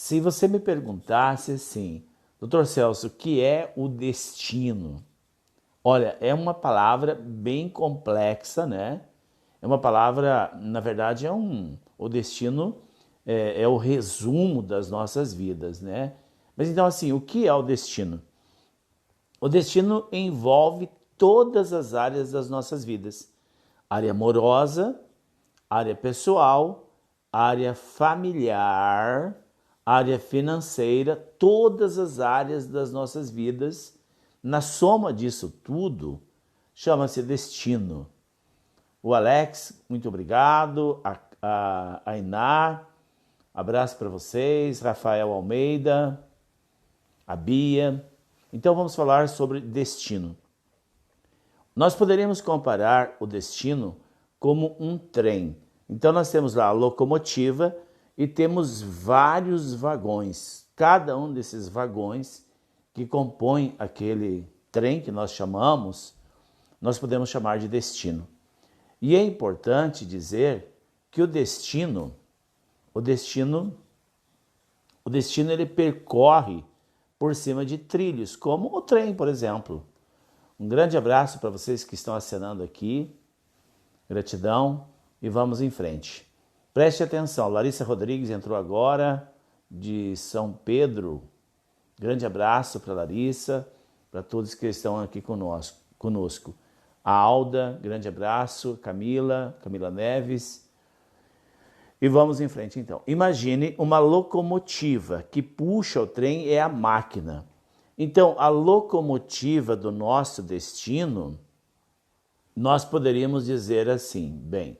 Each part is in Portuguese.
Se você me perguntasse assim, doutor Celso, o que é o destino? Olha, é uma palavra bem complexa, né? É uma palavra, na verdade, o destino é o resumo das nossas vidas, né? Mas então, assim, o que é o destino? O destino envolve todas as áreas das nossas vidas: área amorosa, área pessoal, área familiar, área financeira, todas as áreas das nossas vidas. Na soma disso tudo, chama-se destino. O Alex, muito obrigado. A Iná, abraço para vocês. Rafael Almeida, a Bia. Então vamos falar sobre destino. Nós poderíamos comparar o destino como um trem. Então nós temos lá a locomotiva e temos vários vagões. Cada um desses vagões que compõem aquele trem que nós chamamos, nós podemos chamar de destino. E é importante dizer que o destino ele percorre por cima de trilhos, como o trem, por exemplo. Um grande abraço para vocês que estão acenando aqui. Gratidão e vamos em frente. Preste atenção, Larissa Rodrigues entrou agora de São Pedro. Grande abraço para Larissa, para todos que estão aqui conosco. A Alda, grande abraço. Camila Neves. E vamos em frente então. Imagine uma locomotiva que puxa o trem, é a máquina. Então, a locomotiva do nosso destino, nós poderíamos dizer assim, bem,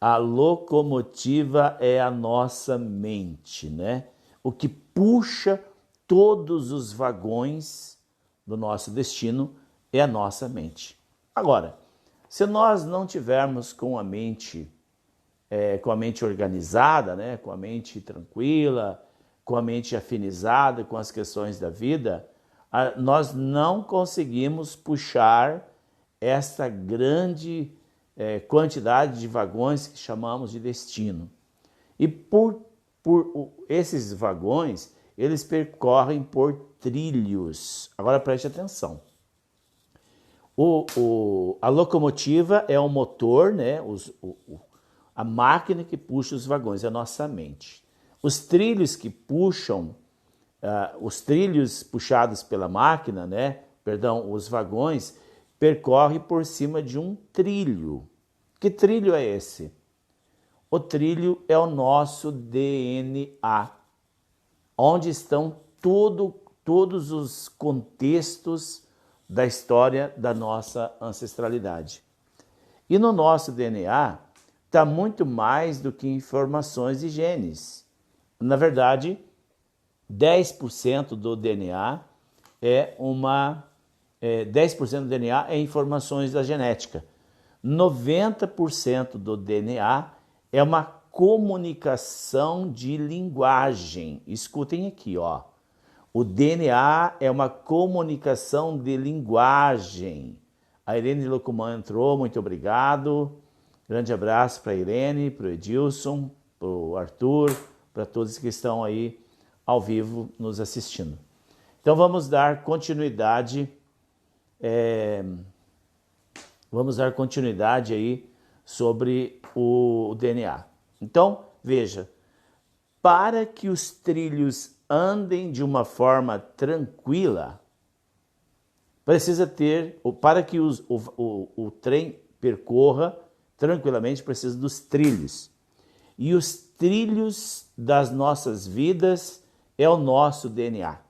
a locomotiva é a nossa mente, né? O que puxa todos os vagões do nosso destino é a nossa mente. Agora, se nós não tivermos com a mente organizada, né? Com a mente tranquila, com a mente afinizada com as questões da vida, nós não conseguimos puxar esta grande quantidade de vagões que chamamos de destino. E por esses vagões, eles percorrem por trilhos. Agora preste atenção. A locomotiva é o motor, né? A máquina que puxa os vagões, é a nossa mente. Os trilhos que puxam, os trilhos puxados pela máquina, né? Perdão, os vagões, percorre por cima de um trilho. Que trilho é esse? O trilho é o nosso DNA, onde estão todos os contextos da história da nossa ancestralidade. E no nosso DNA está muito mais do que informações e genes. Na verdade, 10% do DNA 10% do DNA é informações da genética. 90% do DNA é uma comunicação de linguagem. Escutem aqui, ó. O DNA é uma comunicação de linguagem. A Irene Locumã entrou, muito obrigado. Grande abraço para a Irene, para o Edilson, para o Arthur, para todos que estão aí ao vivo nos assistindo. Então vamos dar continuidade aí sobre o DNA. Então, veja, para que os trilhos andem de uma forma tranquila, para que o trem percorra tranquilamente, precisa dos trilhos. E os trilhos das nossas vidas é o nosso DNA,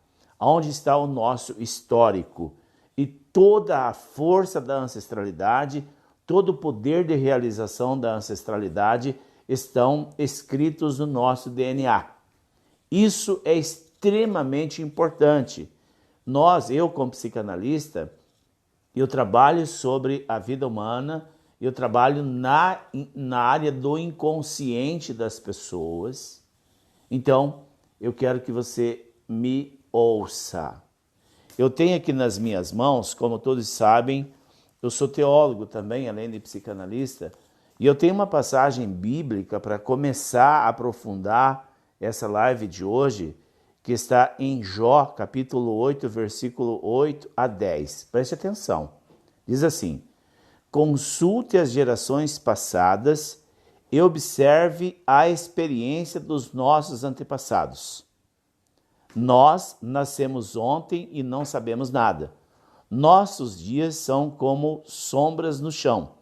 onde está o nosso histórico. E toda a força da ancestralidade, todo o poder de realização da ancestralidade estão escritos no nosso DNA. Isso é extremamente importante. Eu como psicanalista, eu trabalho sobre a vida humana, eu trabalho na área do inconsciente das pessoas. Então, eu quero que você me ouça. Eu tenho aqui nas minhas mãos, como todos sabem, eu sou teólogo também, além de psicanalista, e eu tenho uma passagem bíblica para começar a aprofundar essa live de hoje, que está em Jó, capítulo 8, versículo 8 a 10. Preste atenção. Diz assim: consulte as gerações passadas e observe a experiência dos nossos antepassados. Nós nascemos ontem e não sabemos nada. Nossos dias são como sombras no chão.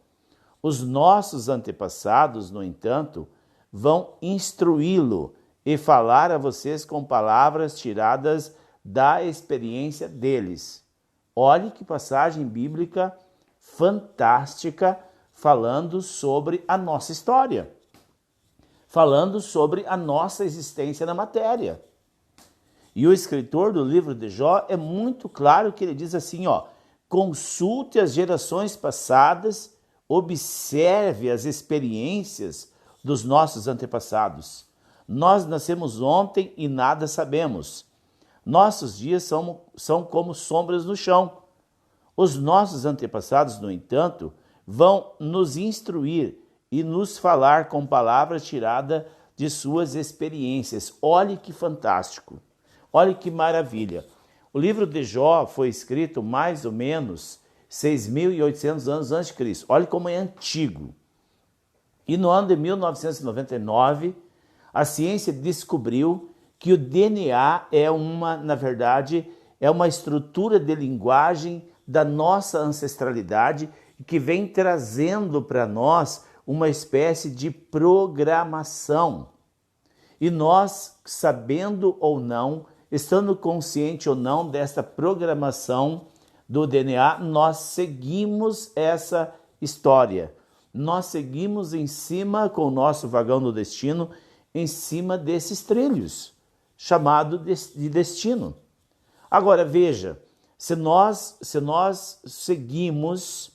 Os nossos antepassados, no entanto, vão instruí-lo e falar a vocês com palavras tiradas da experiência deles. Olhe que passagem bíblica fantástica, falando sobre a nossa história, falando sobre a nossa existência na matéria. E o escritor do livro de Jó é muito claro que ele diz assim, consulte as gerações passadas, observe as experiências dos nossos antepassados. Nós nascemos ontem e nada sabemos. Nossos dias são como sombras no chão. Os nossos antepassados, no entanto, vão nos instruir e nos falar com palavras tiradas de suas experiências. Olhe que fantástico, olhe que maravilha. O livro de Jó foi escrito mais ou menos 6.800 anos antes de Cristo. Olhe como é antigo. E no ano de 1999, a ciência descobriu que o DNA na verdade, é uma estrutura de linguagem da nossa ancestralidade que vem trazendo para nós uma espécie de programação. E nós, sabendo ou não, estando consciente ou não dessa programação do DNA, nós seguimos essa história. Nós seguimos em cima com o nosso vagão do destino, em cima desses trilhos, chamado de destino. Agora veja, se nós seguimos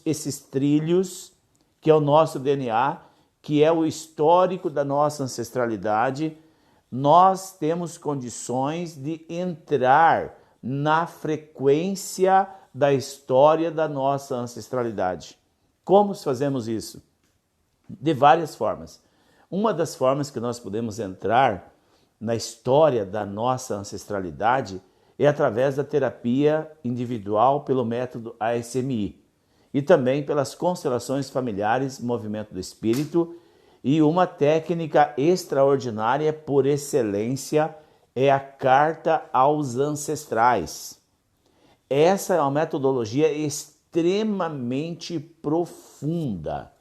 esses trilhos, que é o nosso DNA, que é o histórico da nossa ancestralidade, nós temos condições de entrar na frequência da história da nossa ancestralidade. Como fazemos isso? De várias formas. Uma das formas que nós podemos entrar na história da nossa ancestralidade é através da terapia individual pelo método ASMI e também pelas constelações familiares, movimento do espírito, e uma técnica extraordinária por excelência é a carta aos ancestrais. Essa é uma metodologia extremamente profunda.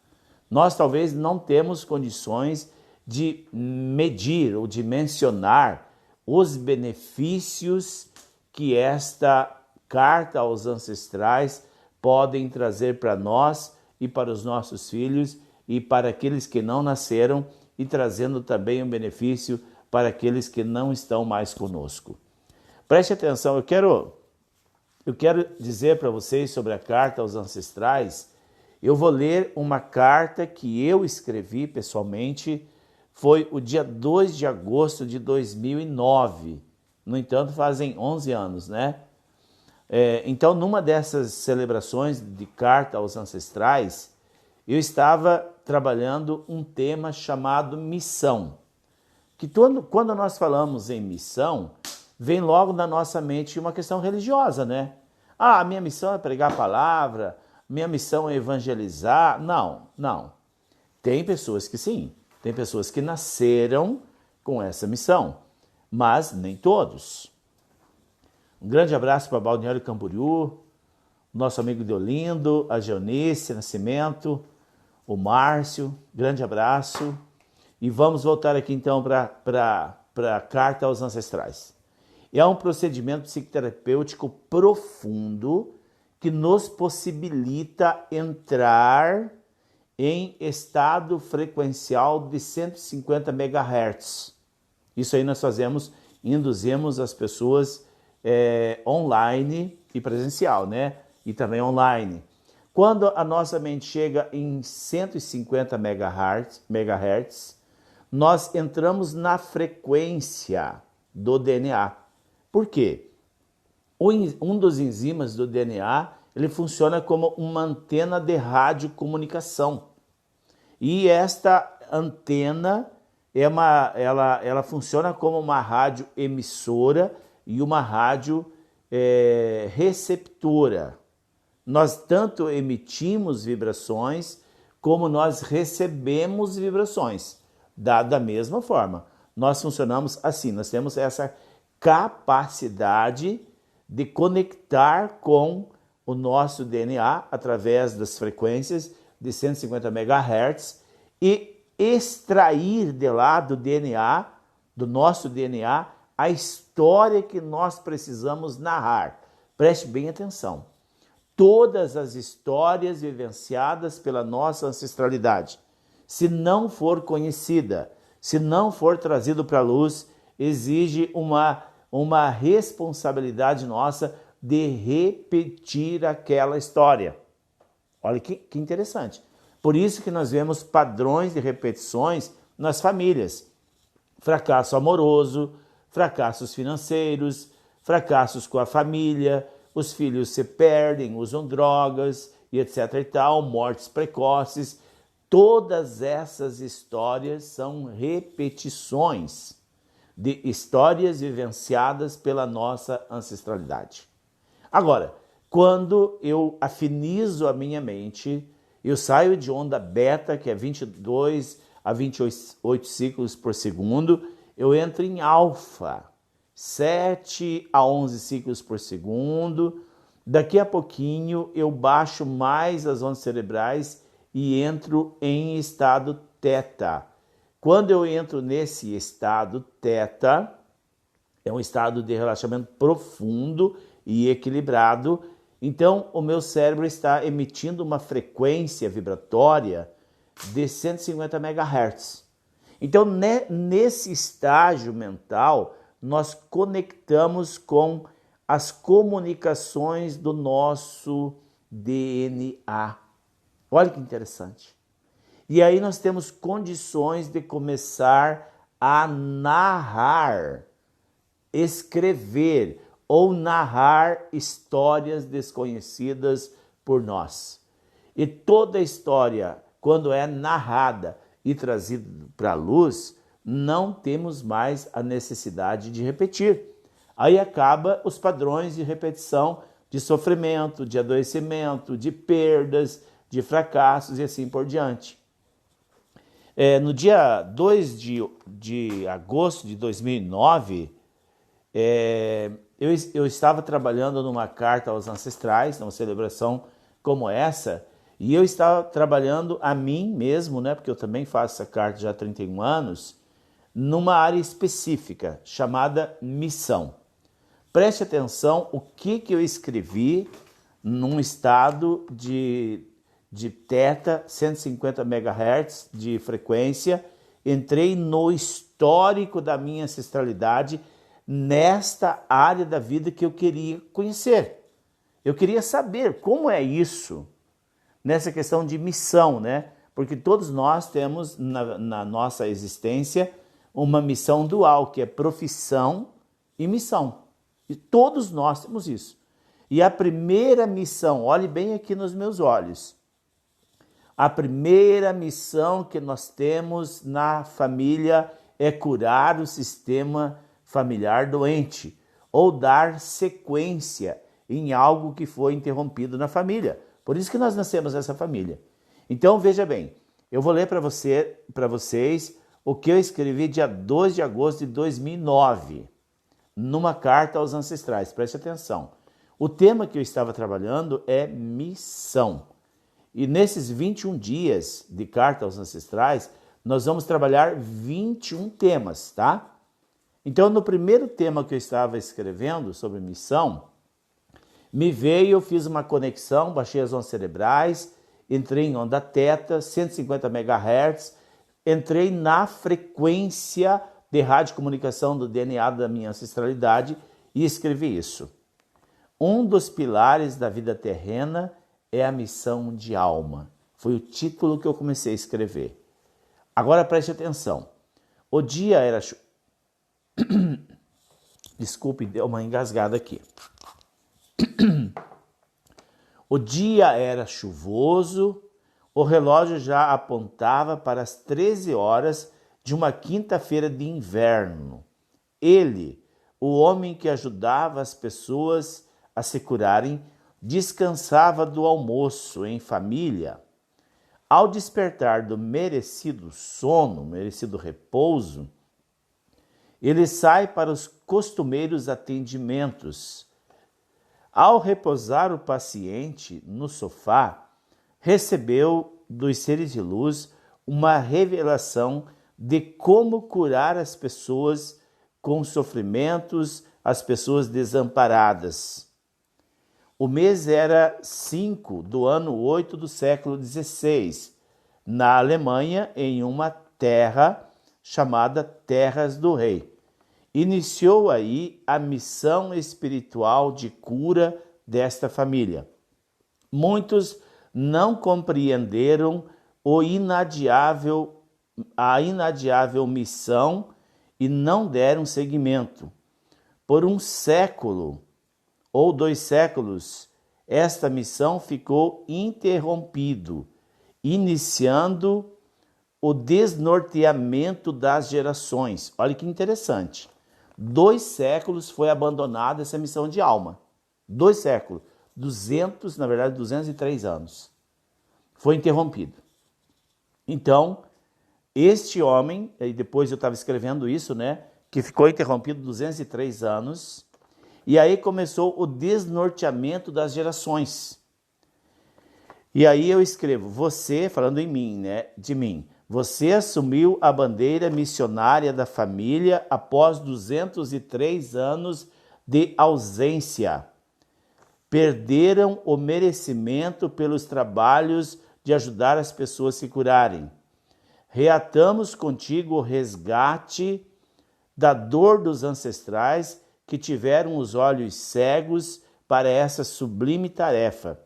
Nós talvez não temos condições de medir ou de mencionar os benefícios que esta carta aos ancestrais podem trazer para nós e para os nossos filhos e para aqueles que não nasceram, e trazendo também um benefício para aqueles que não estão mais conosco. Preste atenção, eu quero dizer para vocês sobre a carta aos ancestrais. Eu vou ler uma carta que eu escrevi pessoalmente, foi o dia 2 de agosto de 2009. No entanto, fazem 11 anos, né? Então, numa dessas celebrações de carta aos ancestrais, eu estava trabalhando um tema chamado missão. Que quando nós falamos em missão, vem logo na nossa mente uma questão religiosa, né? A minha missão é pregar a palavra, minha missão é evangelizar. Não. Tem pessoas que sim, tem pessoas que nasceram com essa missão, mas nem todos. Um grande abraço para Balneário Camboriú, nosso amigo Deolindo, a Geonice Nascimento, o Márcio, grande abraço. E vamos voltar aqui então para a carta aos ancestrais. É um procedimento psicoterapêutico profundo que nos possibilita entrar em estado frequencial de 150 MHz. Isso aí nós fazemos, induzimos as pessoas online e presencial, né? E também online. Quando a nossa mente chega em 150 MHz, nós entramos na frequência do DNA. Por quê? Um dos enzimas do DNA, ele funciona como uma antena de radiocomunicação. E esta antena ela funciona como uma rádio emissora e uma rádio receptora. Nós tanto emitimos vibrações como nós recebemos vibrações. Da mesma forma, nós funcionamos assim, nós temos essa capacidade de conectar com o nosso DNA através das frequências de 150 MHz e extrair de lá do DNA, do nosso DNA, a história que nós precisamos narrar. Preste bem atenção. Todas as histórias vivenciadas pela nossa ancestralidade, se não for conhecida, se não for trazido para a luz, exige uma responsabilidade nossa de repetir aquela história. Olha que interessante. Por isso que nós vemos padrões de repetições nas famílias. Fracasso amoroso, fracassos financeiros, fracassos com a família, os filhos se perdem, usam drogas e etc e tal, mortes precoces. Todas essas histórias são repetições de histórias vivenciadas pela nossa ancestralidade. Agora, quando eu afinizo a minha mente, eu saio de onda beta, que é 22 a 28 ciclos por segundo, eu entro em alfa, 7 a 11 ciclos por segundo. Daqui a pouquinho eu baixo mais as ondas cerebrais e entro em estado teta. Quando eu entro nesse estado teta, é um estado de relaxamento profundo e equilibrado. Então, o meu cérebro está emitindo uma frequência vibratória de 150 MHz. Então, nesse estágio mental, nós conectamos com as comunicações do nosso DNA. Olha que interessante. E aí nós temos condições de começar a narrar, escrever ou narrar histórias desconhecidas por nós. E toda história, quando é narrada e trazida para a luz, não temos mais a necessidade de repetir. Aí acaba os padrões de repetição, de sofrimento, de adoecimento, de perdas, de fracassos e assim por diante. No dia 2 de agosto de 2009, eu estava trabalhando numa carta aos ancestrais, numa celebração como essa, e eu estava trabalhando a mim mesmo, né, porque eu também faço essa carta já há 31 anos, numa área específica, chamada missão. Preste atenção o que eu escrevi num estado de teta, 150 MHz de frequência. Entrei no histórico da minha ancestralidade, nesta área da vida que eu queria conhecer. Eu queria saber como é isso, nessa questão de missão, né? Porque todos nós temos na nossa existência uma missão dual, que é profissão e missão. E todos nós temos isso. E a primeira missão, olhe bem aqui nos meus olhos, a primeira missão que nós temos na família é curar o sistema familiar doente ou dar sequência em algo que foi interrompido na família. Por isso que nós nascemos nessa família. Então, veja bem, eu vou ler para vocês o que eu escrevi dia 2 de agosto de 2009, numa carta aos ancestrais. Preste atenção. O tema que eu estava trabalhando é missão. E nesses 21 dias de carta aos ancestrais, nós vamos trabalhar 21 temas, tá? Então, no primeiro tema que eu estava escrevendo sobre missão, me veio, eu fiz uma conexão, baixei as ondas cerebrais, entrei em onda teta, 150 MHz, entrei na frequência de radiocomunicação do DNA da minha ancestralidade e escrevi isso. Um dos pilares da vida terrena é a missão de alma. Foi o título que eu comecei a escrever. Agora preste atenção. O dia era... Desculpe, deu uma engasgada aqui. O dia era chuvoso, o relógio já apontava para as 13 horas de uma quinta-feira de inverno. Ele, o homem que ajudava as pessoas a se curarem, descansava do almoço em família. Ao despertar do merecido sono, merecido repouso, ele sai para os costumeiros atendimentos. Ao repousar o paciente no sofá, recebeu dos seres de luz uma revelação de como curar as pessoas com sofrimentos, as pessoas desamparadas. O mês era 5 do ano 8 do século XVI, na Alemanha, em uma terra chamada Terras do Rei. Iniciou aí a missão espiritual de cura desta família. Muitos não compreenderam a inadiável missão e não deram seguimento. Por um século ou 2 séculos, esta missão ficou interrompida, iniciando o desnorteamento das gerações. Olha que interessante. 2 séculos foi abandonada essa missão de alma. 2 séculos. 203 anos. Foi interrompido. Então, este homem, e depois eu estava escrevendo isso, né? Que ficou interrompido 203 anos. E aí começou o desnorteamento das gerações. E aí eu escrevo, você, falando em mim, né? De mim. Você assumiu a bandeira missionária da família após 203 anos de ausência. Perderam o merecimento pelos trabalhos de ajudar as pessoas a se curarem. Reatamos contigo o resgate da dor dos ancestrais que tiveram os olhos cegos para essa sublime tarefa.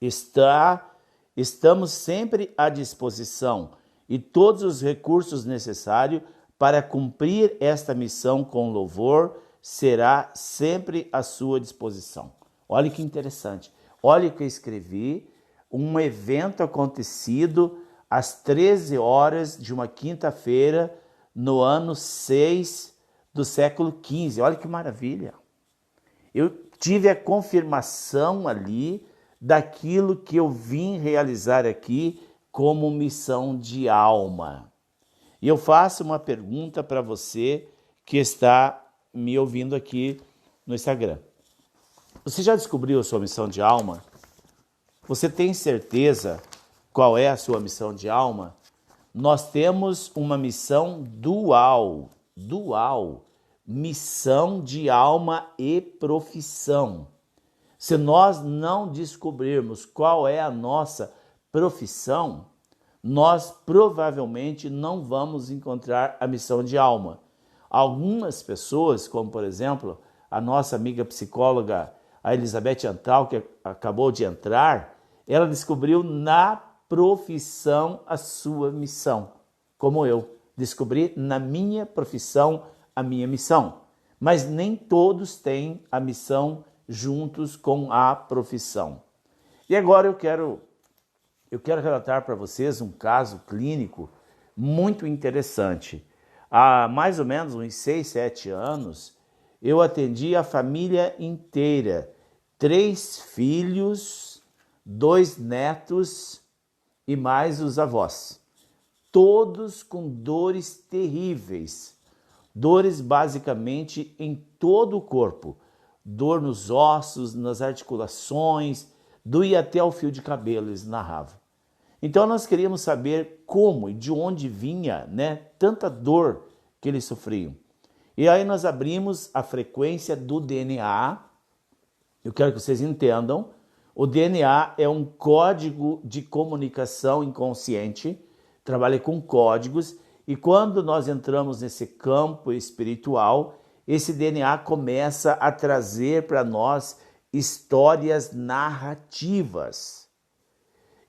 Estamos sempre à disposição e todos os recursos necessários para cumprir esta missão com louvor será sempre à sua disposição. Olha que interessante. Olha o que eu escrevi, um evento acontecido às 13 horas de uma quinta-feira no ano 6 do século XV. Olha que maravilha. Eu tive a confirmação ali daquilo que eu vim realizar aqui como missão de alma. E eu faço uma pergunta para você que está me ouvindo aqui no Instagram. Você já descobriu a sua missão de alma? Você tem certeza qual é a sua missão de alma? Nós temos uma missão dual, missão de alma e profissão. Se nós não descobrirmos qual é a nossa profissão, nós provavelmente não vamos encontrar a missão de alma. Algumas pessoas, como por exemplo, a nossa amiga psicóloga, a Elizabeth Antal, que acabou de entrar, ela descobriu na profissão a sua missão, como eu descobri na minha profissão a minha missão. Mas nem todos têm a missão juntos com a profissão. E agora eu quero relatar para vocês um caso clínico muito interessante. Há mais ou menos uns 6, 7 anos, eu atendi a família inteira, 3 filhos, 2 netos e mais os avós. Todos com dores terríveis, dores basicamente em todo o corpo, dor nos ossos, nas articulações, doía até o fio de cabelo, eles narravam. Então nós queríamos saber como e de onde vinha, né, tanta dor que eles sofriam. E aí nós abrimos a frequência do DNA. Eu quero que vocês entendam, o DNA é um código de comunicação inconsciente, trabalha com códigos, e quando nós entramos nesse campo espiritual, esse DNA começa a trazer para nós histórias narrativas.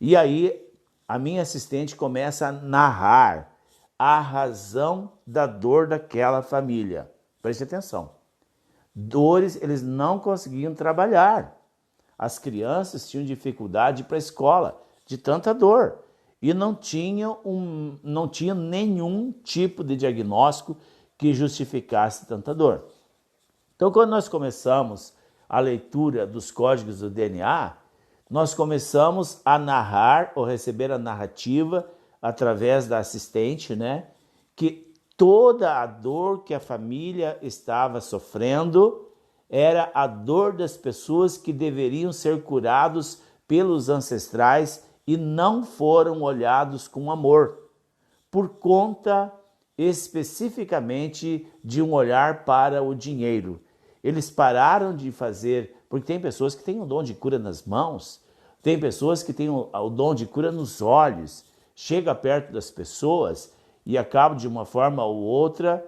E aí a minha assistente começa a narrar a razão da dor daquela família. Preste atenção. Dores, eles não conseguiam trabalhar. As crianças tinham dificuldade para a escola, de tanta dor. e não tinha nenhum tipo de diagnóstico que justificasse tanta dor. Então, quando nós começamos a leitura dos códigos do DNA, nós começamos a narrar ou receber a narrativa através da assistente, né? Que toda a dor que a família estava sofrendo era a dor das pessoas que deveriam ser curados pelos ancestrais e não foram olhados com amor, por conta especificamente de um olhar para o dinheiro. Eles pararam de fazer, porque tem pessoas que têm o dom de cura nas mãos, tem pessoas que têm o dom de cura nos olhos, chega perto das pessoas e acaba de uma forma ou outra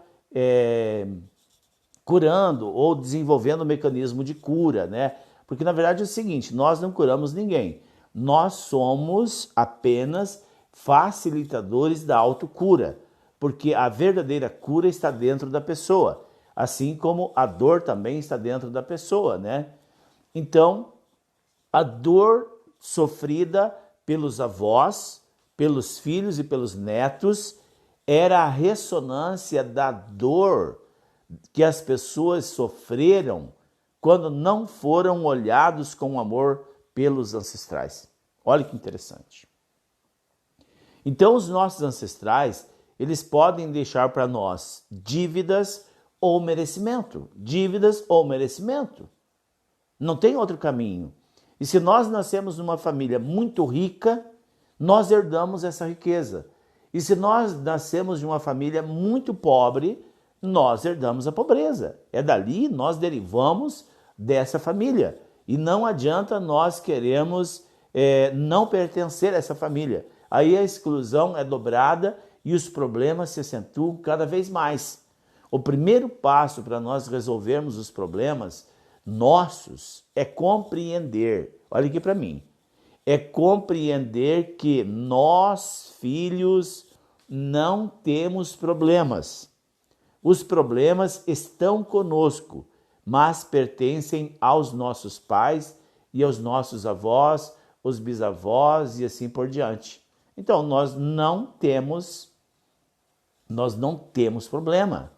curando ou desenvolvendo um mecanismo de cura, né? Porque na verdade é o seguinte, nós não curamos ninguém, nós somos apenas facilitadores da autocura, porque a verdadeira cura está dentro da pessoa, assim como a dor também está dentro da pessoa, né? Então, a dor sofrida pelos avós, pelos filhos e pelos netos era a ressonância da dor que as pessoas sofreram quando não foram olhados com amor pelos ancestrais. Olha que interessante. Então, os nossos ancestrais, eles podem deixar para nós dívidas ou merecimento. Dívidas ou merecimento. Não tem outro caminho. E se nós nascemos numa família muito rica, nós herdamos essa riqueza. E se nós nascemos de uma família muito pobre, nós herdamos a pobreza. É dali nós derivamos dessa família. E não adianta nós queremos não pertencer a essa família. Aí a exclusão é dobrada e os problemas se acentuam cada vez mais. O primeiro passo para nós resolvermos os problemas nossos é compreender, olha aqui para mim, é compreender que nós, filhos, não temos problemas. Os problemas estão conosco, mas pertencem aos nossos pais e aos nossos avós, os bisavós e assim por diante. Então, nós não temos problema.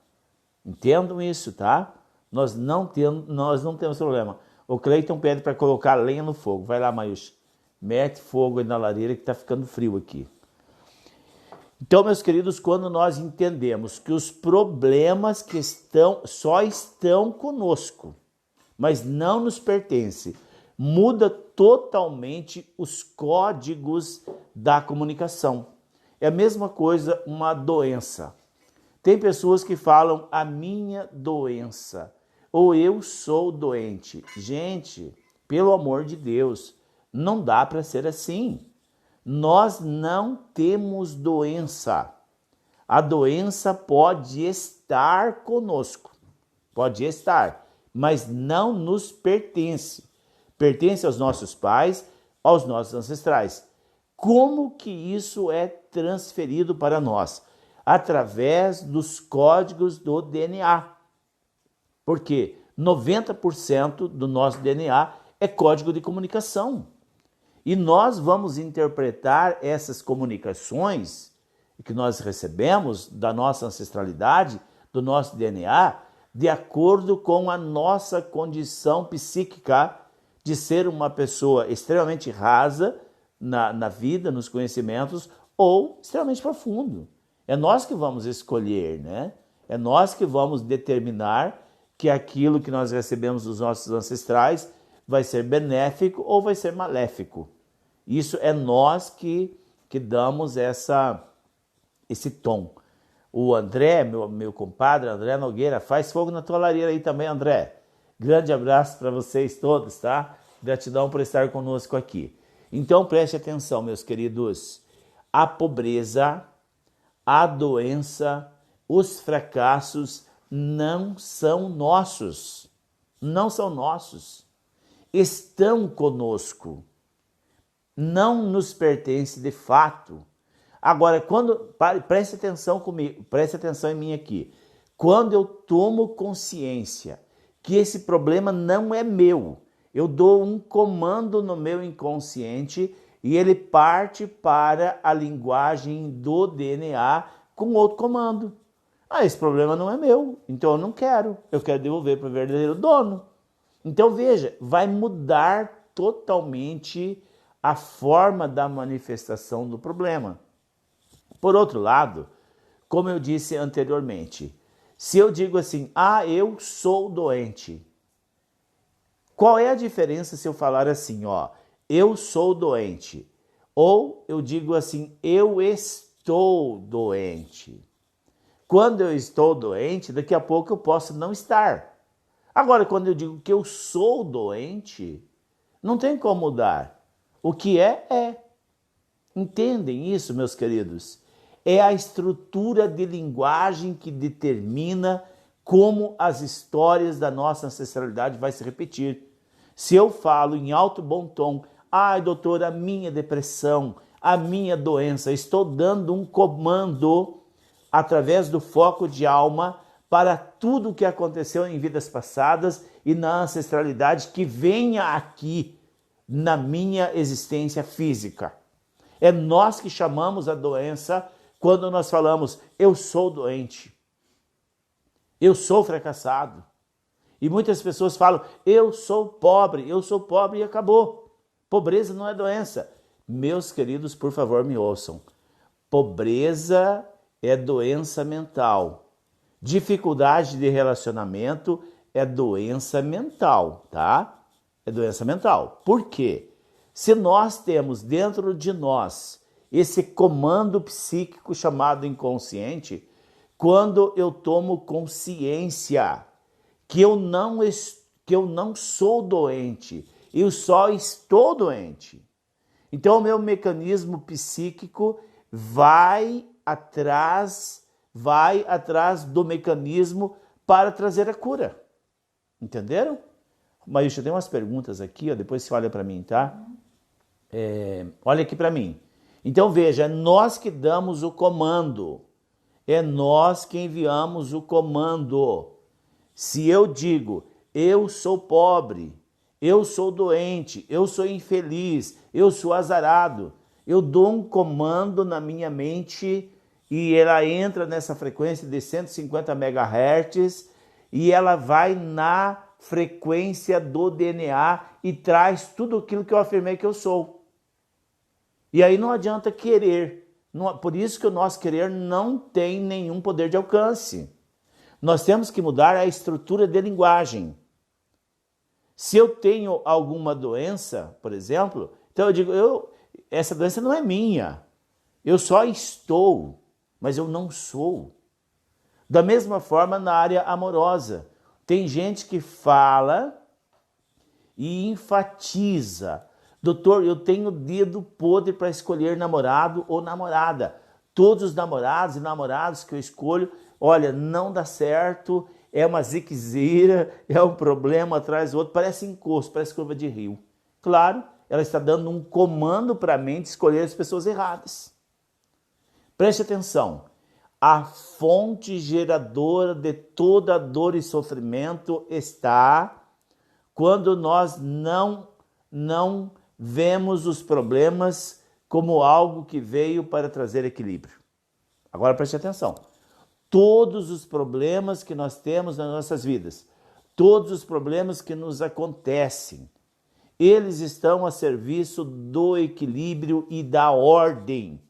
Entendam isso, tá? Nós não temos problema. O Cleiton pede para colocar lenha no fogo. Vai lá, Mayush. Mete fogo aí na lareira que está ficando frio aqui. Então, meus queridos, quando nós entendemos que os problemas que só estão conosco, mas não nos pertencem, muda totalmente os códigos da comunicação. É a mesma coisa uma doença. Tem pessoas que falam a minha doença ou eu sou doente. Gente, pelo amor de Deus, não dá para ser assim. Nós não temos doença. A doença pode estar conosco, pode estar, mas não nos pertence. Pertence aos nossos pais, aos nossos ancestrais. Como que isso é transferido para nós? Através dos códigos do DNA. Porque 90% do nosso DNA é código de comunicação. E nós vamos interpretar essas comunicações que nós recebemos da nossa ancestralidade, do nosso DNA, de acordo com a nossa condição psíquica de ser uma pessoa extremamente rasa na vida, nos conhecimentos, ou extremamente profundo. É nós que vamos escolher, né? É nós que vamos determinar que aquilo que nós recebemos dos nossos ancestrais vai ser benéfico ou vai ser maléfico. Isso é nós que damos esse tom. O André, meu compadre, André Nogueira, faz fogo na tua lareira aí também, André. Grande abraço para vocês todos, tá? Gratidão por estar conosco aqui. Então preste atenção, meus queridos. A pobreza, a doença, os fracassos não são nossos. Não são nossos. Estão conosco. Não nos pertence de fato. Agora, preste atenção comigo, preste atenção em mim aqui. Quando eu tomo consciência que esse problema não é meu, eu dou um comando no meu inconsciente e ele parte para a linguagem do DNA com outro comando. Ah, esse problema não é meu, então eu não quero. Eu quero devolver para o verdadeiro dono. Então veja, vai mudar totalmente a forma da manifestação do problema. Por outro lado, como eu disse anteriormente, se eu digo assim, eu sou doente, qual é a diferença se eu falar assim, eu sou doente, ou eu digo assim, eu estou doente? Quando eu estou doente, daqui a pouco eu posso não estar. Agora, quando eu digo que eu sou doente, não tem como mudar. O que é, é. Entendem isso, meus queridos? É a estrutura de linguagem que determina como as histórias da nossa ancestralidade vai se repetir. Se eu falo em alto bom tom, doutor, a minha depressão, a minha doença, estou dando um comando através do foco de alma para tudo o que aconteceu em vidas passadas e na ancestralidade que venha aqui na minha existência física. É nós que chamamos a doença quando nós falamos, eu sou doente, eu sou fracassado. E muitas pessoas falam, eu sou pobre e acabou. Pobreza não é doença. Meus queridos, por favor, me ouçam. Pobreza é doença mental. Dificuldade de relacionamento é doença mental, tá? É doença mental. Por quê? Se nós temos dentro de nós esse comando psíquico chamado inconsciente, quando eu tomo consciência que eu não sou doente, eu só estou doente. Então o meu mecanismo psíquico vai atrás do mecanismo para trazer a cura. Entenderam? Mas eu tenho umas perguntas aqui, depois você olha para mim, tá? Olha aqui para mim. Então veja, é nós que damos o comando. É nós que enviamos o comando. Se eu digo, eu sou pobre, eu sou doente, eu sou infeliz, eu sou azarado, eu dou um comando na minha mente e ela entra nessa frequência de 150 MHz e ela vai na frequência do DNA e traz tudo aquilo que eu afirmei que eu sou. E aí não adianta querer. Por isso que o nosso querer não tem nenhum poder de alcance. Nós temos que mudar a estrutura de linguagem. Se eu tenho alguma doença, por exemplo, então eu digo, essa doença não é minha. Eu só estou, mas eu não sou. Da mesma forma na área amorosa. Tem gente que fala e enfatiza. Doutor, eu tenho dedo podre para escolher namorado ou namorada. Todos os namorados e namoradas que eu escolho, olha, não dá certo, é uma ziquezira, é um problema atrás do outro, parece encosto, parece curva de rio. Claro, ela está dando um comando para a mente escolher as pessoas erradas. Preste atenção, a fonte geradora de toda dor e sofrimento está quando nós não vemos os problemas como algo que veio para trazer equilíbrio. Agora preste atenção. Todos os problemas que nós temos nas nossas vidas, todos os problemas que nos acontecem, eles estão a serviço do equilíbrio e da ordem.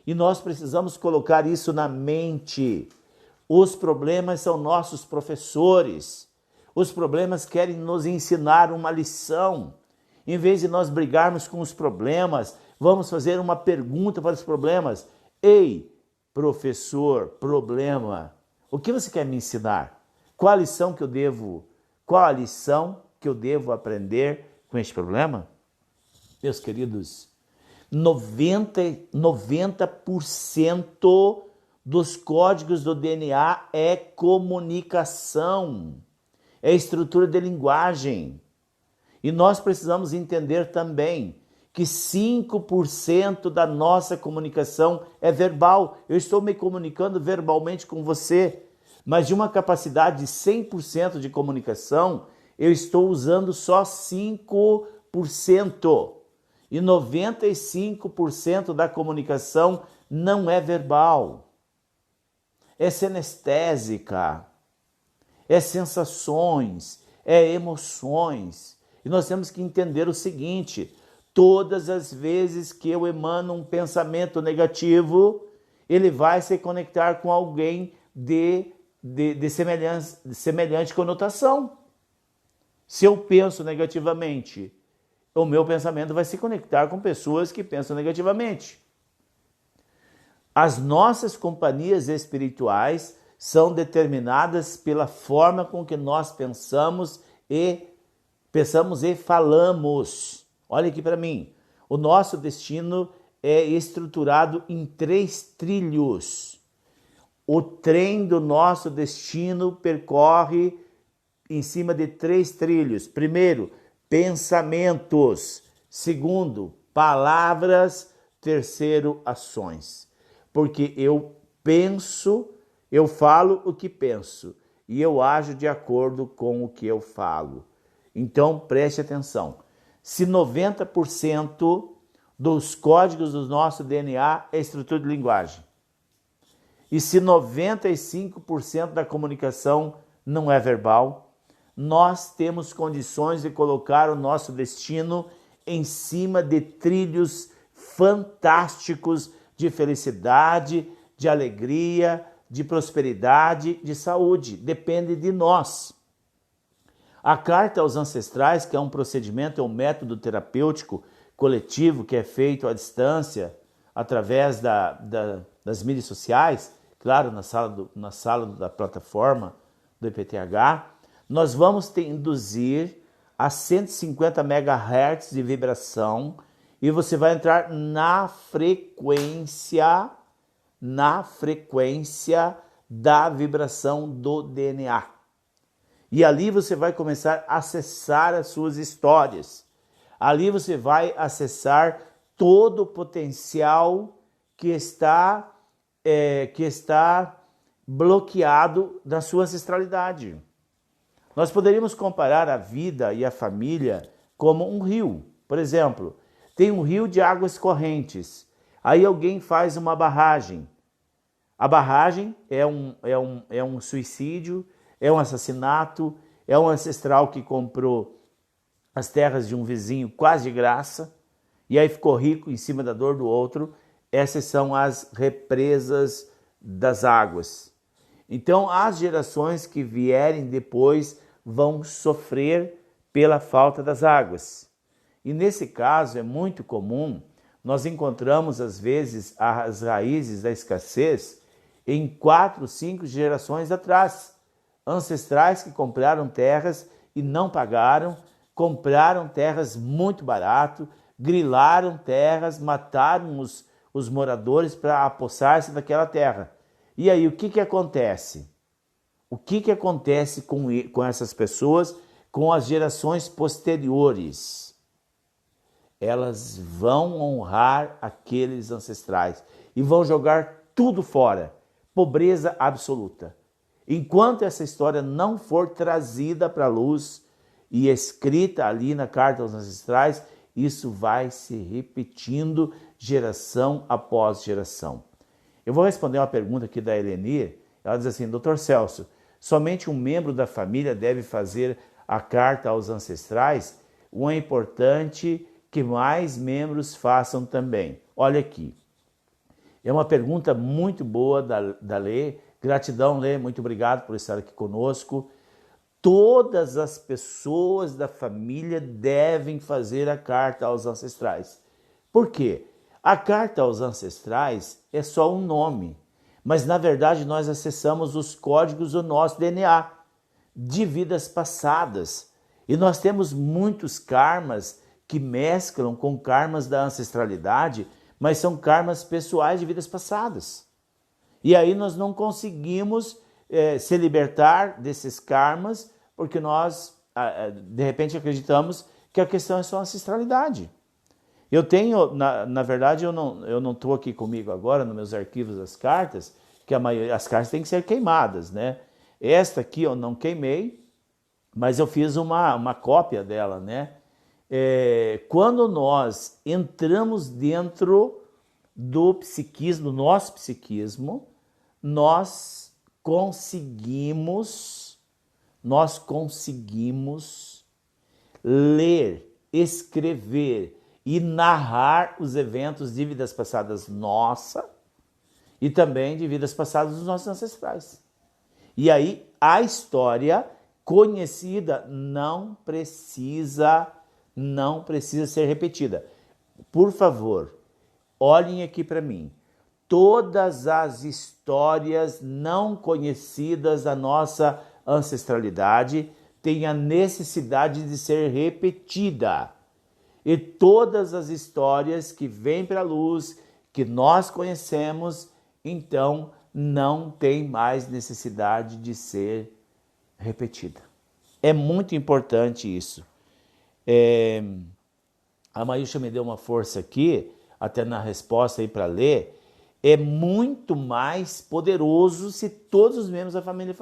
E nós precisamos colocar isso na mente. Os problemas são nossos professores. Os problemas querem nos ensinar uma lição. Em vez de nós brigarmos com os problemas, vamos fazer uma pergunta para os problemas. Ei, professor, problema, o que você quer me ensinar? Qual a lição que eu devo aprender com este problema? Meus queridos, 90% dos códigos do DNA é comunicação, é estrutura de linguagem. E nós precisamos entender também que 5% da nossa comunicação é verbal. Eu estou me comunicando verbalmente com você, mas de uma capacidade de 100% de comunicação, eu estou usando só 5%. E 95% da comunicação não é verbal. É sinestésica, é sensações, é emoções. E nós temos que entender o seguinte: todas as vezes que eu emano um pensamento negativo, ele vai se conectar com alguém de semelhante conotação. Se eu penso negativamente, o meu pensamento vai se conectar com pessoas que pensam negativamente. As nossas companhias espirituais são determinadas pela forma com que nós pensamos e falamos. Olha aqui para mim. O nosso destino é estruturado em 3 trilhos. O trem do nosso destino percorre em cima de 3 trilhos. Primeiro, pensamentos. Segundo, palavras. Terceiro, ações. Porque eu penso, eu falo o que penso e eu ajo de acordo com o que eu falo. Então, preste atenção. Se 90% dos códigos do nosso DNA é estrutura de linguagem, e se 95% da comunicação não é verbal, nós temos condições de colocar o nosso destino em cima de trilhos fantásticos de felicidade, de alegria, de prosperidade, de saúde. Depende de nós. A carta aos ancestrais, que é um procedimento, é um método terapêutico coletivo que é feito à distância, através das mídias sociais, claro, na sala da plataforma do IPTH, nós vamos te induzir a 150 MHz de vibração e você vai entrar na frequência da vibração do DNA. E ali você vai começar a acessar as suas histórias. Ali você vai acessar todo o potencial que está bloqueado na sua ancestralidade. Nós poderíamos comparar a vida e a família como um rio. Por exemplo, tem um rio de águas correntes. Aí alguém faz uma barragem. A barragem é um suicídio, é um assassinato, é um ancestral que comprou as terras de um vizinho quase de graça e aí ficou rico em cima da dor do outro. Essas são as represas das águas. Então, as gerações que vierem depois vão sofrer pela falta das águas. E nesse caso é muito comum, nós encontramos às vezes as raízes da escassez em 4, 5 gerações atrás. Ancestrais que compraram terras e não pagaram, compraram terras muito barato, grilaram terras, mataram os moradores para apossar-se daquela terra. E aí o que acontece? O que acontece com essas pessoas, com as gerações posteriores? Elas vão honrar aqueles ancestrais e vão jogar tudo fora. Pobreza absoluta. Enquanto essa história não for trazida para a luz e escrita ali na carta aos ancestrais, isso vai se repetindo geração após geração. Eu vou responder uma pergunta aqui da Eleni. Ela diz assim: Dr. Celso, somente um membro da família deve fazer a carta aos ancestrais? Ou é importante que mais membros façam também? Olha aqui. É uma pergunta muito boa da Lê. Gratidão, Lê. Muito obrigado por estar aqui conosco. Todas as pessoas da família devem fazer a carta aos ancestrais. Por quê? A carta aos ancestrais é só um nome, mas na verdade nós acessamos os códigos do nosso DNA, de vidas passadas. E nós temos muitos karmas que mesclam com karmas da ancestralidade, mas são karmas pessoais de vidas passadas. E aí nós não conseguimos se libertar desses karmas, porque nós, de repente, acreditamos que a questão é só ancestralidade. Eu tenho, na verdade, eu não estou aqui comigo agora, nos meus arquivos das cartas, que as cartas têm que ser queimadas, né? Esta aqui eu não queimei, mas eu fiz uma cópia dela, né? quando nós entramos dentro do psiquismo, do nosso psiquismo, nós conseguimos ler, escrever e narrar os eventos de vidas passadas nossa e também de vidas passadas dos nossos ancestrais. E aí a história conhecida não precisa ser repetida. Por favor, olhem aqui para mim. Todas as histórias não conhecidas da nossa ancestralidade têm a necessidade de ser repetida. E todas as histórias que vêm para a luz, que nós conhecemos, então não tem mais necessidade de ser repetida. É muito importante isso. A Maílcha me deu uma força aqui, até na resposta aí para ler. É muito mais poderoso se todos os membros da família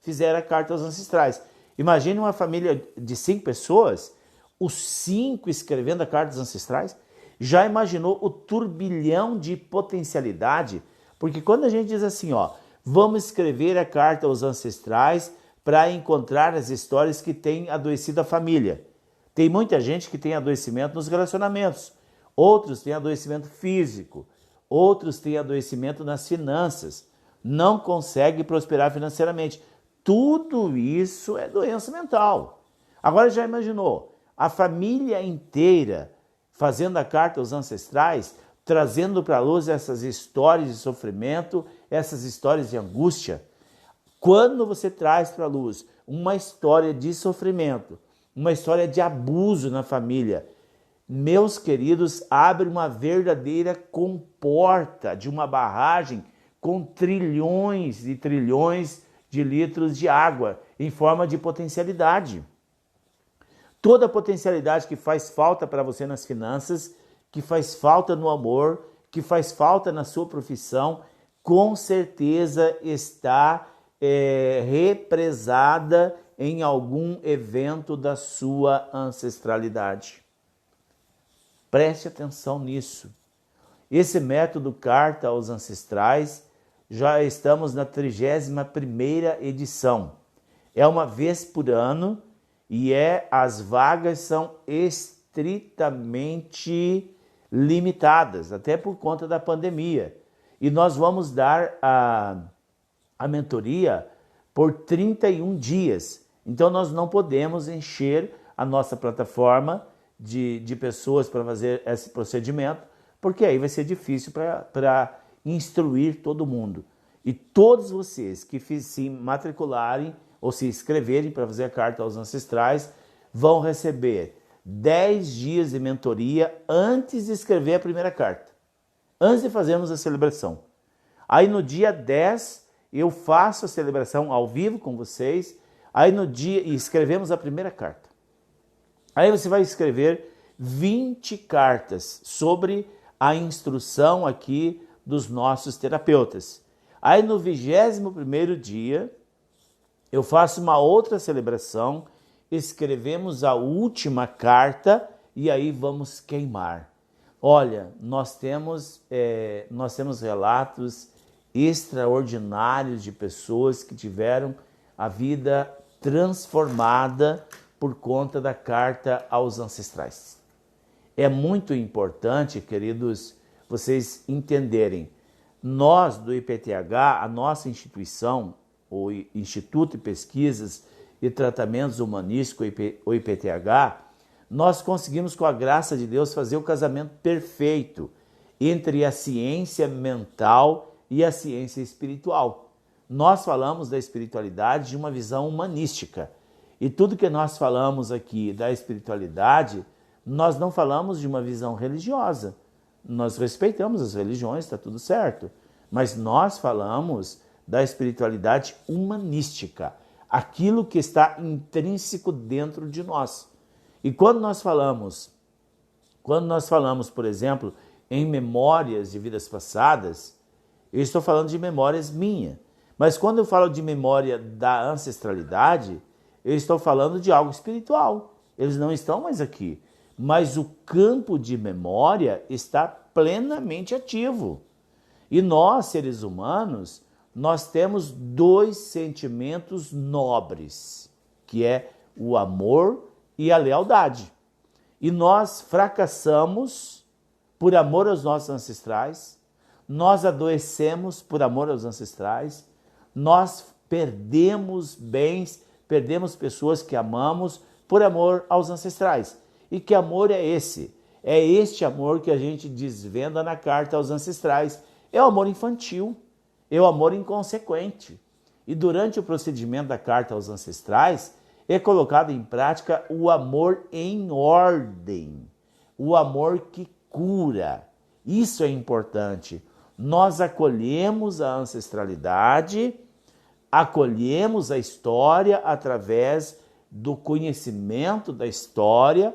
fizeram a carta aos ancestrais. Imagine uma família de 5 pessoas, os 5 escrevendo a carta dos ancestrais. Já imaginou o turbilhão de potencialidade? Porque quando a gente diz assim, vamos escrever a carta aos ancestrais para encontrar as histórias que têm adoecido a família. Tem muita gente que tem adoecimento nos relacionamentos, outros têm adoecimento físico, outros têm adoecimento nas finanças, não conseguem prosperar financeiramente. Tudo isso é doença mental. Agora já imaginou a família inteira fazendo a carta aos ancestrais, trazendo para a luz essas histórias de sofrimento, essas histórias de angústia? Quando você traz para a luz uma história de sofrimento, uma história de abuso na família, meus queridos, abre uma verdadeira comporta de uma barragem com trilhões e trilhões de litros de água em forma de potencialidade. Toda a potencialidade que faz falta para você nas finanças, que faz falta no amor, que faz falta na sua profissão, com certeza está represada em algum evento da sua ancestralidade. Preste atenção nisso. Esse método Carta aos Ancestrais, já estamos na 31ª edição. É uma vez por ano e as vagas são estritamente limitadas, até por conta da pandemia. E nós vamos dar a mentoria por 31 dias. Então nós não podemos encher a nossa plataforma de pessoas para fazer esse procedimento, porque aí vai ser difícil para instruir todo mundo. E todos vocês que se matricularem ou se inscreverem para fazer a carta aos ancestrais vão receber 10 dias de mentoria antes de escrever a primeira carta, antes de fazermos a celebração. Aí no dia 10 eu faço a celebração ao vivo com vocês, aí no dia e escrevemos a primeira carta. Aí você vai escrever 20 cartas sobre a instrução aqui dos nossos terapeutas. Aí no 21º dia, eu faço uma outra celebração, escrevemos a última carta e aí vamos queimar. Olha, nós temos relatos extraordinários de pessoas que tiveram a vida transformada por conta da carta aos ancestrais. É muito importante, queridos, vocês entenderem. Nós do IPTH, a nossa instituição, o Instituto de Pesquisas e Tratamentos Humanísticos, o IPTH, nós conseguimos, com a graça de Deus, fazer o casamento perfeito entre a ciência mental e a ciência espiritual. Nós falamos da espiritualidade de uma visão humanística. E tudo que nós falamos aqui da espiritualidade, nós não falamos de uma visão religiosa. Nós respeitamos as religiões, está tudo certo. Mas nós falamos da espiritualidade humanística, aquilo que está intrínseco dentro de nós. E quando nós falamos, por exemplo, em memórias de vidas passadas, eu estou falando de memórias minhas. Mas quando eu falo de memória da ancestralidade, eu estou falando de algo espiritual. Eles não estão mais aqui. mas o campo de memória está plenamente ativo. E nós, seres humanos, nós temos dois sentimentos nobres, que é o amor e a lealdade. E nós fracassamos por amor aos nossos ancestrais, nós adoecemos por amor aos ancestrais, nós perdemos bens, perdemos pessoas que amamos por amor aos ancestrais. E que amor é esse? É este amor que a gente desvenda na carta aos ancestrais. É o amor infantil, é o amor inconsequente. E durante o procedimento da carta aos ancestrais, é colocado em prática o amor em ordem, o amor que cura. Isso é importante. Nós acolhemos a ancestralidade, acolhemos a história através do conhecimento da história,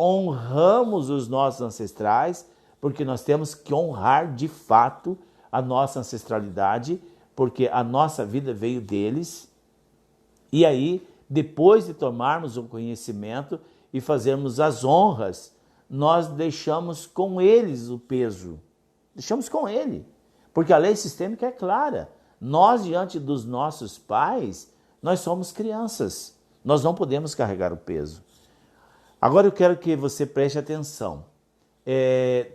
honramos os nossos ancestrais, porque nós temos que honrar de fato a nossa ancestralidade, porque a nossa vida veio deles. E aí, depois de tomarmos o conhecimento e fazermos as honras, nós deixamos com eles o peso. Deixamos com ele, porque a lei sistêmica é clara. Nós, diante dos nossos pais, nós somos crianças. Nós não podemos carregar o peso. Agora eu quero que você preste atenção.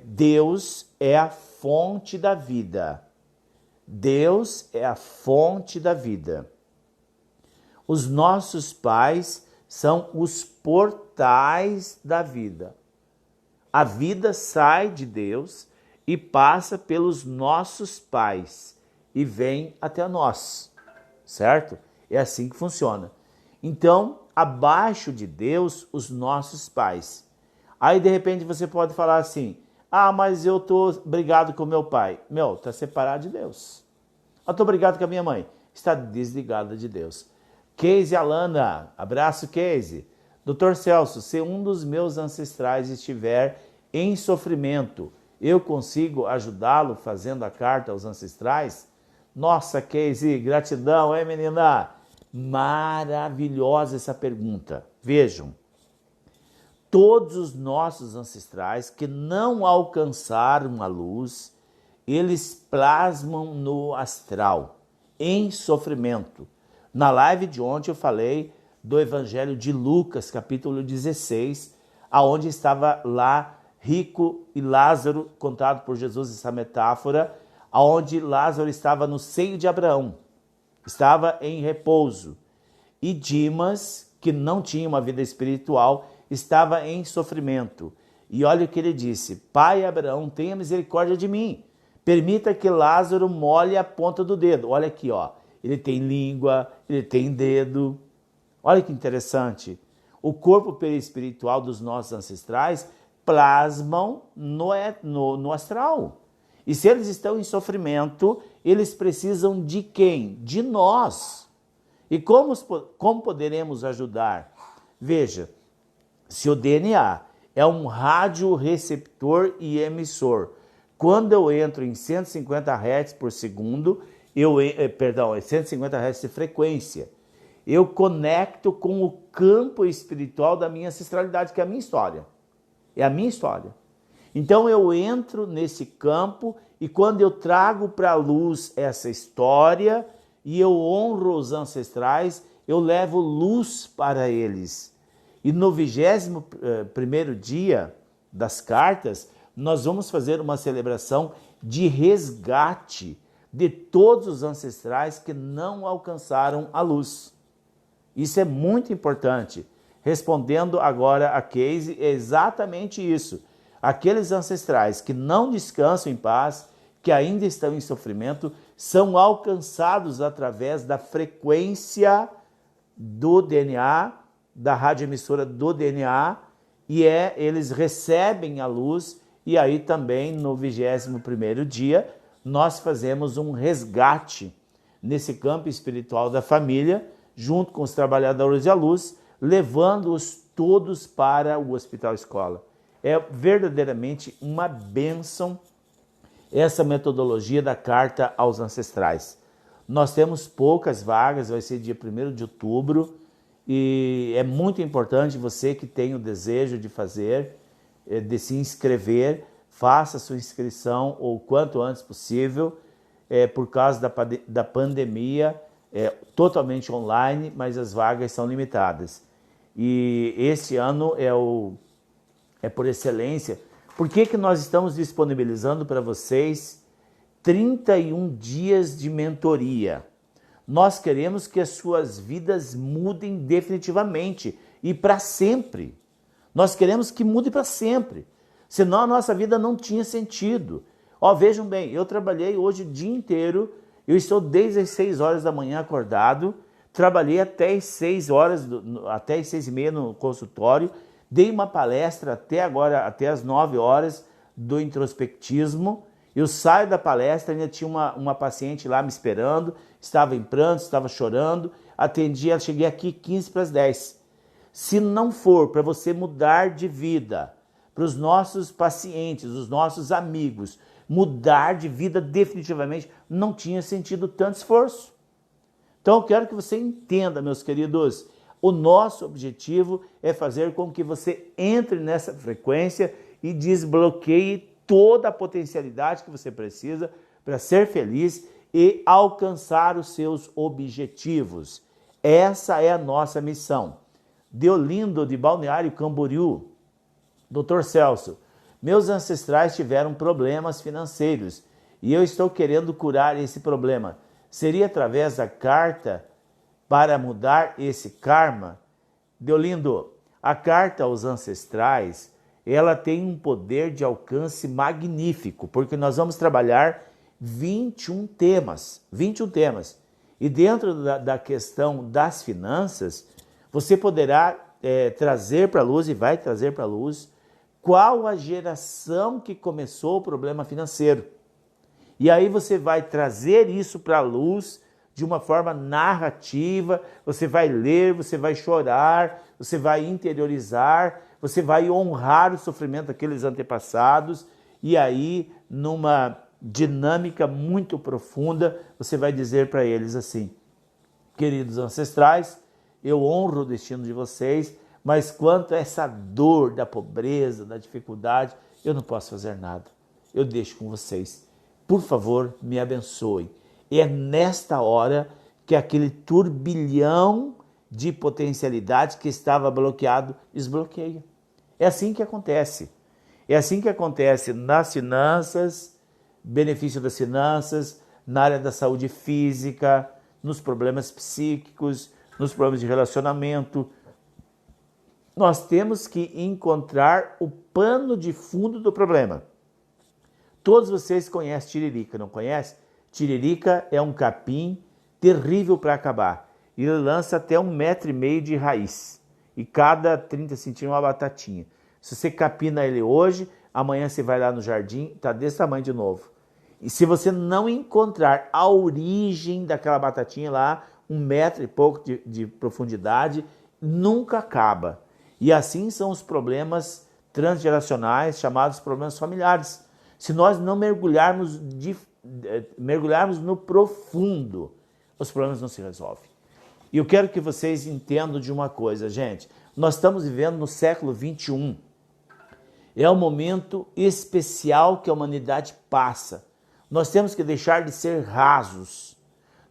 Deus é a fonte da vida. Deus é a fonte da vida. Os nossos pais são os portais da vida. A vida sai de Deus e passa pelos nossos pais e vem até nós, certo? É assim que funciona. Então, abaixo de Deus, os nossos pais. Aí, de repente, você pode falar assim, mas eu estou brigado com meu pai. Está separado de Deus. Eu estou brigado com a minha mãe. Está desligada de Deus. Keise Alana, abraço Keise. Dr. Celso, se um dos meus ancestrais estiver em sofrimento, eu consigo ajudá-lo fazendo a carta aos ancestrais? Nossa, Keise, gratidão, hein, menina? Maravilhosa essa pergunta. Vejam, todos os nossos ancestrais que não alcançaram a luz, eles plasmam no astral, em sofrimento. Na live de ontem eu falei do Evangelho de Lucas, capítulo 16, aonde estava lá Rico e Lázaro, contado por Jesus essa metáfora, aonde Lázaro estava no seio de Abraão, estava em repouso. E Dimas, que não tinha uma vida espiritual, estava em sofrimento. E olha o que ele disse: Pai Abraão, tenha misericórdia de mim. Permita que Lázaro molhe a ponta do dedo. Olha aqui, ó. Ele tem língua, ele tem dedo. Olha que interessante. O corpo perispiritual dos nossos ancestrais plasmam no astral. E se eles estão em sofrimento, eles precisam de quem? De nós. E como poderemos ajudar? Veja, se o DNA é um radioreceptor e emissor, quando eu entro em 150 Hz por segundo, 150 Hz de frequência, eu conecto com o campo espiritual da minha ancestralidade, que é a minha história. É a minha história. Então eu entro nesse campo e quando eu trago para a luz essa história e eu honro os ancestrais, eu levo luz para eles. E no 21º dia das cartas, nós vamos fazer uma celebração de resgate de todos os ancestrais que não alcançaram a luz. Isso é muito importante. Respondendo agora a Keise, é exatamente isso. Aqueles ancestrais que não descansam em paz, que ainda estão em sofrimento, são alcançados através da frequência do DNA, da radioemissora do DNA, e eles recebem a luz, e aí também no 21º dia nós fazemos um resgate nesse campo espiritual da família, junto com os trabalhadores da luz, levando-os todos para o Hospital Escola. É verdadeiramente uma bênção essa metodologia da carta aos ancestrais. Nós temos poucas vagas, vai ser dia 1º de outubro, e é muito importante você que tem o desejo de fazer. de se inscrever, faça sua inscrição o quanto antes possível, por causa da pandemia, totalmente online, mas as vagas são limitadas. E esse ano é por excelência. Por que nós estamos disponibilizando para vocês 31 dias de mentoria? Nós queremos que as suas vidas mudem definitivamente e para sempre. Nós queremos que mude para sempre. Senão a nossa vida não tinha sentido. Vejam bem, eu trabalhei hoje o dia inteiro, eu estou desde as 6 horas da manhã acordado, trabalhei até as 6 horas, até as 6h30 no consultório, dei uma palestra até agora, até as 9 horas do introspectismo. Eu saio da palestra, ainda tinha uma paciente lá me esperando, estava em pranto, estava chorando, atendi, ela cheguei aqui 15 para as 10. Se não for para você mudar de vida, para os nossos pacientes, os nossos amigos, mudar de vida definitivamente, não tinha sentido tanto esforço. Então eu quero que você entenda, meus queridos, o nosso objetivo é fazer com que você entre nessa frequência e desbloqueie toda a potencialidade que você precisa para ser feliz e alcançar os seus objetivos. Essa é a nossa missão. Deolindo de Balneário Camboriú, Dr. Celso, meus ancestrais tiveram problemas financeiros e eu estou querendo curar esse problema. Seria através da carta para mudar esse karma? Deolindo, a carta aos ancestrais, ela tem um poder de alcance magnífico, porque nós vamos trabalhar 21 temas. E dentro da questão das finanças, você poderá trazer para a luz e vai trazer para a luz qual a geração que começou o problema financeiro. E aí você vai trazer isso para a luz de uma forma narrativa, você vai ler, você vai chorar, você vai interiorizar, você vai honrar o sofrimento daqueles antepassados e aí, numa dinâmica muito profunda, você vai dizer para eles assim: queridos ancestrais, eu honro o destino de vocês, mas quanto a essa dor da pobreza, da dificuldade, eu não posso fazer nada. Eu deixo com vocês. Por favor, me abençoe. E é nesta hora que aquele turbilhão de potencialidade que estava bloqueado desbloqueia. É assim que acontece. É assim que acontece nas finanças, benefício das finanças, na área da saúde física, nos problemas psíquicos, nos problemas de relacionamento. Nós temos que encontrar o pano de fundo do problema. Todos vocês conhecem tiririca, não conhecem? Tiririca é um capim terrível para acabar. Ele lança até 1,5 m de raiz. E cada 30 centímetros uma batatinha. Se você capina ele hoje, amanhã você vai lá no jardim, está desse tamanho de novo. E se você não encontrar a origem daquela batatinha lá, 1 m e pouco de profundidade, nunca acaba. E assim são os problemas transgeracionais, chamados problemas familiares. Se nós não mergulharmos no profundo, os problemas não se resolvem. E eu quero que vocês entendam de uma coisa, gente. Nós estamos vivendo no século 21. É um momento especial que a humanidade passa. Nós temos que deixar de ser rasos.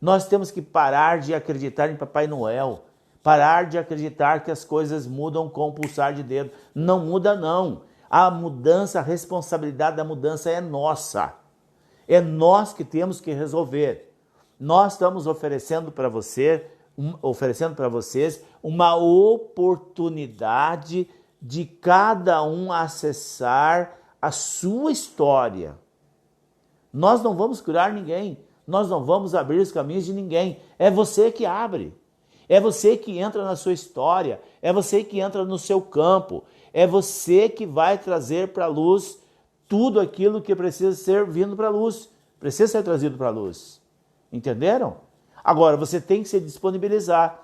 Nós temos que parar de acreditar em Papai Noel. Parar de acreditar que as coisas mudam com o pulsar de dedo. Não muda, não. A mudança, a responsabilidade da mudança é nossa. É nós que temos que resolver. Nós estamos oferecendo para vocês uma oportunidade de cada um acessar a sua história. Nós não vamos curar ninguém. Nós não vamos abrir os caminhos de ninguém. É você que abre. É você que entra na sua história, é você que entra no seu campo, é você que vai trazer para a luz tudo aquilo que precisa ser vindo para a luz, precisa ser trazido para a luz. Entenderam? Agora, você tem que se disponibilizar.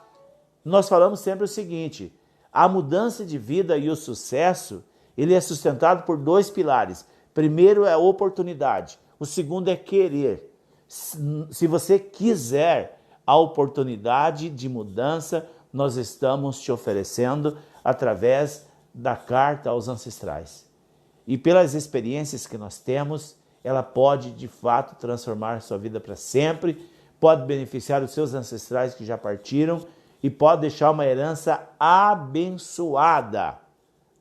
Nós falamos sempre o seguinte: a mudança de vida e o sucesso, ele é sustentado por 2 pilares. Primeiro é a oportunidade, o segundo é querer. Se você quiser a oportunidade de mudança, nós estamos te oferecendo através da carta aos ancestrais. e pelas experiências que nós temos, ela pode de fato transformar sua vida para sempre, pode beneficiar os seus ancestrais que já partiram e pode deixar uma herança abençoada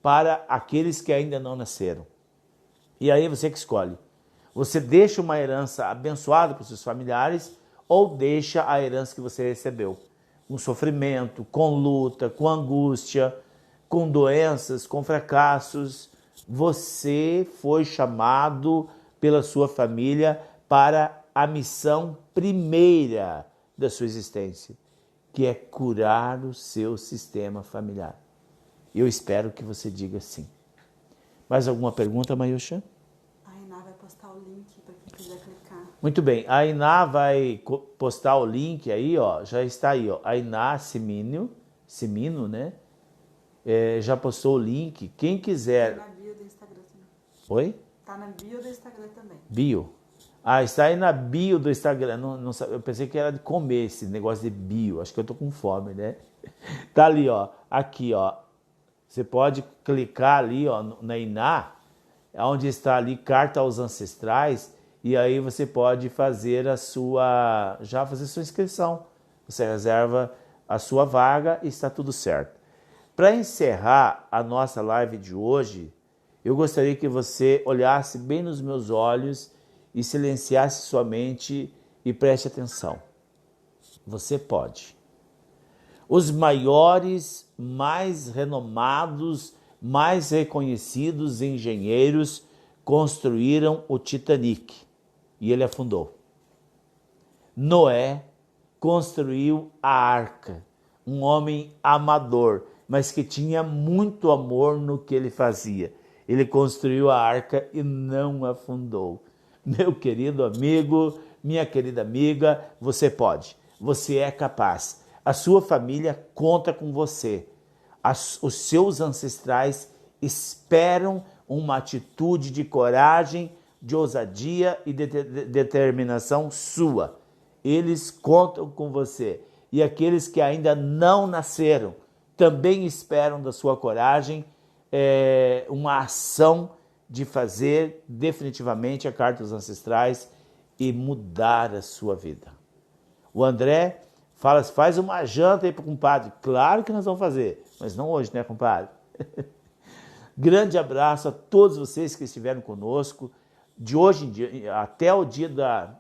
para aqueles que ainda não nasceram. E aí você que escolhe. Você deixa uma herança abençoada para os seus familiares ou deixa a herança que você recebeu? Com sofrimento, com luta, com angústia, com doenças, com fracassos. Você foi chamado pela sua família para a missão primeira da sua existência, que é curar o seu sistema familiar. Eu espero que você diga sim. Mais alguma pergunta, Mayusha? A Iná vai postar o link para quem quiser clicar. Muito bem, a Iná vai postar o link aí, ó, já está aí, ó, a Iná Simino, né? Já postou o link, quem quiser... Tá na bio do Instagram também. Oi? Tá na bio do Instagram também. Bio? Ah, está aí na bio do Instagram, não, eu pensei que era de comer esse negócio de bio, acho que eu tô com fome, né? Tá ali, ó, aqui, ó, você pode clicar ali, ó, na Iná, onde está ali Carta aos Ancestrais, e aí você pode fazer fazer sua inscrição. Você reserva a sua vaga e está tudo certo. Para encerrar a nossa live de hoje, eu gostaria que você olhasse bem nos meus olhos e silenciasse sua mente e preste atenção. Você pode. Os maiores, mais renomados, mais reconhecidos engenheiros construíram o Titanic e ele afundou. Noé construiu a arca, um homem amador, mas que tinha muito amor no que ele fazia. Ele construiu a arca e não afundou. Meu querido amigo, minha querida amiga, você pode, você é capaz. A sua família conta com você. Os seus ancestrais esperam uma atitude de coragem, de ousadia e de determinação sua. Eles contam com você. E aqueles que ainda não nasceram também esperam da sua coragem uma ação de fazer definitivamente a Carta dos Ancestrais e mudar a sua vida. O André fala, faz uma janta aí para o compadre. Claro que nós vamos fazer, mas não hoje, né, compadre? Grande abraço a todos vocês que estiveram conosco. De hoje em dia, até o dia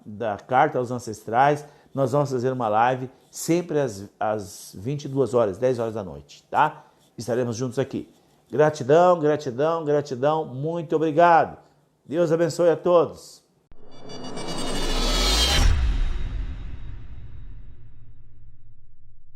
da Carta aos Ancestrais, nós vamos fazer uma live sempre às 22 horas, 10 horas da noite, tá? Estaremos juntos aqui. Gratidão, gratidão, gratidão. Muito obrigado. Deus abençoe a todos.